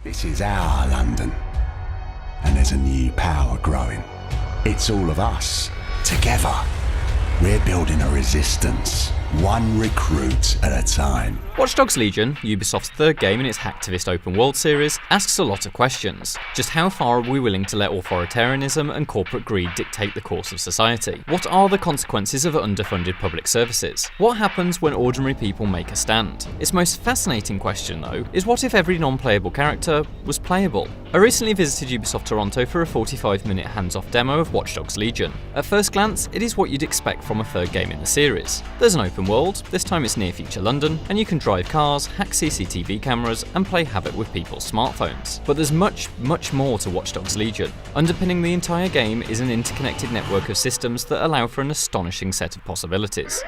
This is our London, and there's a new power growing. It's all of us, together. We're building a resistance, one recruit at a time. Watch Dogs Legion, Ubisoft's third game in its hacktivist open world series, asks a lot of questions. Just how far are we willing to let authoritarianism and corporate greed dictate the course of society? What are the consequences of underfunded public services? What happens when ordinary people make a stand? Its most fascinating question, though, is what if every non-playable character was playable? I recently visited Ubisoft Toronto for a 45-minute hands-off demo of Watch Dogs Legion. At first glance, it is what you'd expect from a third game in the series. There's an open world, this time it's near-future London, and you can drive cars, hack CCTV cameras, and play havoc with people's smartphones. But there's much, much more to Watch Dogs Legion. Underpinning the entire game is an interconnected network of systems that allow for an astonishing set of possibilities.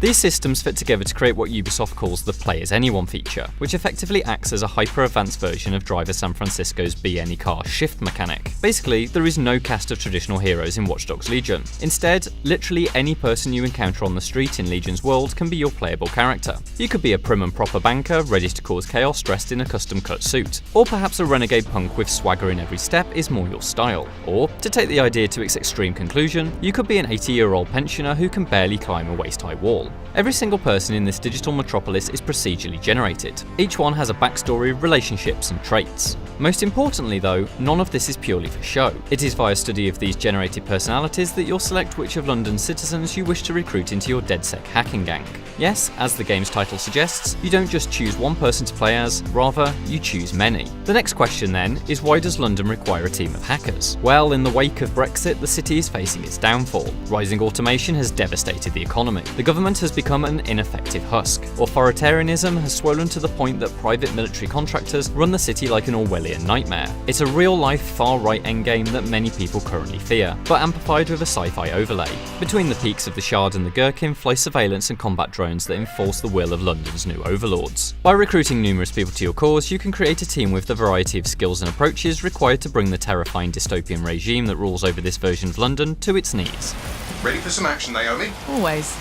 These systems fit together to create what Ubisoft calls the Play as Anyone feature, which effectively acts as a hyper-advanced version of Driver San Francisco's Be Any Car shift mechanic. Basically, there is no cast of traditional heroes in Watch Dogs Legion. Instead, literally any person you encounter on the street in Legion's world can be your playable character. You could be a prim and proper banker, ready to cause chaos dressed in a custom-cut suit. Or perhaps a renegade punk with swagger in every step is more your style. Or, to take the idea to its extreme conclusion, you could be an 80-year-old pensioner who can barely climb a waist-high wall. Every single person in this digital metropolis is procedurally generated. Each one has a backstory, relationships, and traits. Most importantly though, none of this is purely for show. It is via study of these generated personalities that you'll select which of London's citizens you wish to recruit into your DedSec hacking gang. Yes, as the game's title suggests, you don't just choose one person to play as, rather, you choose many. The next question then is, why does London require a team of hackers? Well, in the wake of Brexit, the city is facing its downfall. Rising automation has devastated the economy. The government has become an ineffective husk. Authoritarianism has swollen to the point that private military contractors run the city like an Orwellian nightmare. It's a real-life far-right endgame that many people currently fear, but amplified with a sci-fi overlay. Between the peaks of the Shard and the Gherkin fly surveillance and combat drones that enforce the will of London's new overlords. By recruiting numerous people to your cause, you can create a team with the variety of skills and approaches required to bring the terrifying dystopian regime that rules over this version of London to its knees. Ready for some action, Naomi? Always.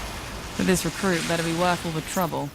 But this recruit better be worth all the trouble.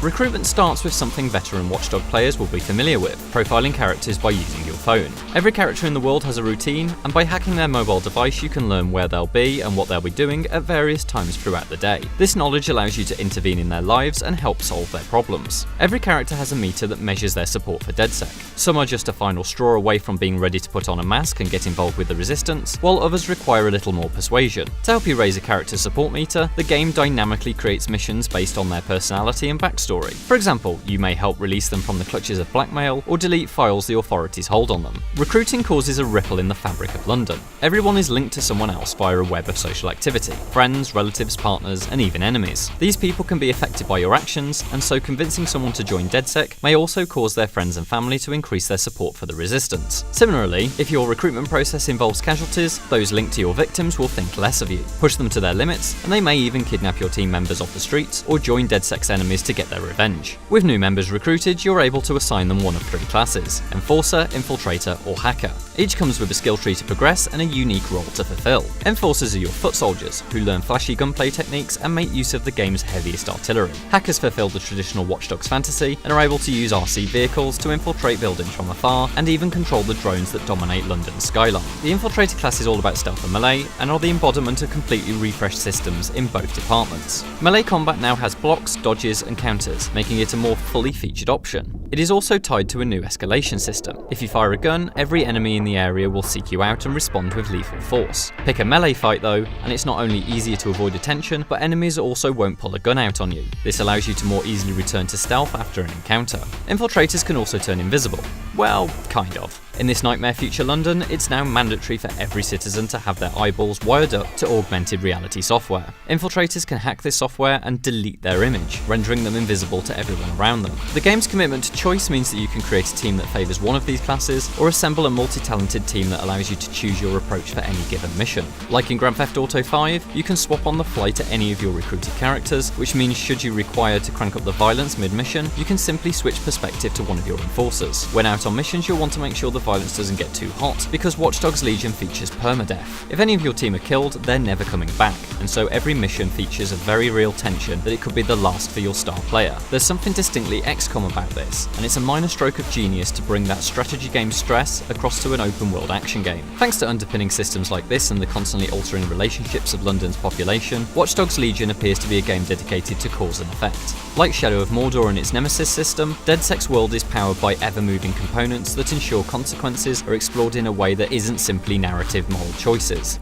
Recruitment starts with something veteran Watchdog players will be familiar with, profiling characters by using your phone. Every character in the world has a routine, and by hacking their mobile device you can learn where they'll be and what they'll be doing at various times throughout the day. This knowledge allows you to intervene in their lives and help solve their problems. Every character has a meter that measures their support for DedSec. Some are just a final straw away from being ready to put on a mask and get involved with the resistance, while others require a little more persuasion. To help you raise a character's support meter, the game dynamically creates missions based on their personality and backstory. For example, you may help release them from the clutches of blackmail or delete files the authorities hold on them. Recruiting causes a ripple in the fabric of London. Everyone is linked to someone else via a web of social activity: friends, relatives, partners, and even enemies. These people can be affected by your actions, and so convincing someone to join DedSec may also cause their friends and family to increase their support for the resistance. Similarly, if your recruitment process involves casualties, those linked to your victims will think less of you, push them to their limits, and they may even kidnap your team members off the streets or join DedSec's enemies to get their revenge. With new members recruited, you're able to assign them one of three classes: Enforcer, Infiltrator, or Hacker. Each comes with a skill tree to progress and a unique role to fulfill. Enforcers are your foot soldiers, who learn flashy gunplay techniques and make use of the game's heaviest artillery. Hackers fulfill the traditional Watch Dogs fantasy and are able to use RC vehicles to infiltrate buildings from afar and even control the drones that dominate London's skyline. The Infiltrator class is all about stealth and melee, and are the embodiment of completely refreshed systems in both departments. Melee combat now has blocks, dodges, and counters, making it a more fully featured option. It is also tied to a new escalation system. If you fire a gun, every enemy in the area will seek you out and respond with lethal force. Pick a melee fight though, and it's not only easier to avoid attention, but enemies also won't pull a gun out on you. This allows you to more easily return to stealth after an encounter. Infiltrators can also turn invisible. Well, kind of. In this nightmare future London, it's now mandatory for every citizen to have their eyeballs wired up to augmented reality software. Infiltrators can hack this software and delete their image, rendering them invisible to everyone around them. The game's commitment to choice means that you can create a team that favours one of these classes, or assemble a multi-talented team that allows you to choose your approach for any given mission. Like in Grand Theft Auto 5, you can swap on the fly to any of your recruited characters, which means should you require to crank up the violence mid-mission, you can simply switch perspective to one of your enforcers. When out on missions, you'll want to make sure the violence doesn't get too hot, because Watch Dogs Legion features permadeath. If any of your team are killed, they're never coming back, and so every mission features a very real tension that it could be the last for your star player. There's something distinctly XCOM about this, and it's a minor stroke of genius to bring that strategy game stress across to an open world action game. Thanks to underpinning systems like this and the constantly altering relationships of London's population, Watch Dogs Legion appears to be a game dedicated to cause and effect. Like Shadow of Mordor and its Nemesis system, DedSec's world is powered by ever-moving components that ensure consequences are explored in a way that isn't simply narrative moral choices.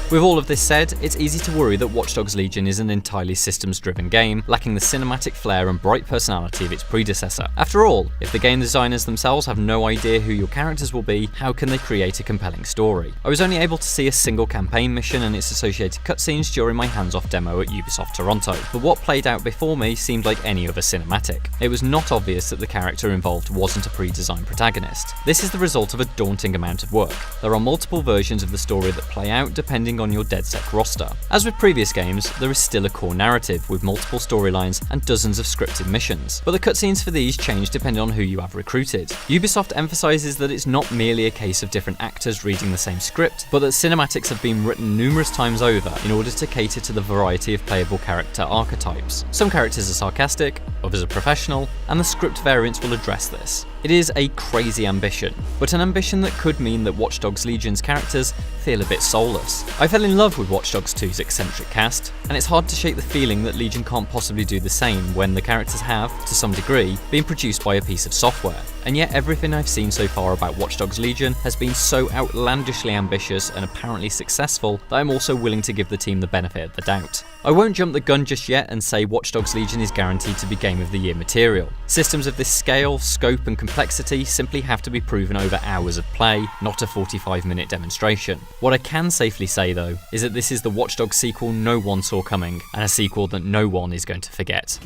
With all of this said, it's easy to worry that Watch Dogs Legion is an entirely systems-driven game, lacking the cinematic flair and bright personality of its predecessor. After all, if the game designers themselves have no idea who your characters will be, how can they create a compelling story? I was only able to see a single campaign mission and its associated cutscenes during my hands-off demo at Ubisoft Toronto, but what played out before me seemed like any other cinematic. It was not obvious that the character involved wasn't a pre-designed protagonist. This is the result of a daunting amount of work. There are multiple versions of the story that play out depending on your DedSec roster. As with previous games, there is still a core narrative with multiple storylines and dozens of scripted missions, but the cutscenes for these change depending on who you have recruited. Ubisoft emphasises that it's not merely a case of different actors reading the same script, but that cinematics have been written numerous times over in order to cater to the variety of playable character archetypes. Some characters are sarcastic, others are professional, and the script variants will address this. It is a crazy ambition, but an ambition that could mean that Watch Dogs Legion's characters feel a bit soulless. I fell in love with Watch Dogs 2's eccentric cast, and it's hard to shake the feeling that Legion can't possibly do the same when the characters have, to some degree, been produced by a piece of software. And yet everything I've seen so far about Watch Dogs Legion has been so outlandishly ambitious and apparently successful that I'm also willing to give the team the benefit of the doubt. I won't jump the gun just yet and say Watch Dogs Legion is guaranteed to be Game of the Year material. Systems of this scale, scope and complexity simply have to be proven over hours of play, not a 45-minute demonstration. What I can safely say though, is that this is the Watch Dogs sequel no one saw coming, and a sequel that no one is going to forget.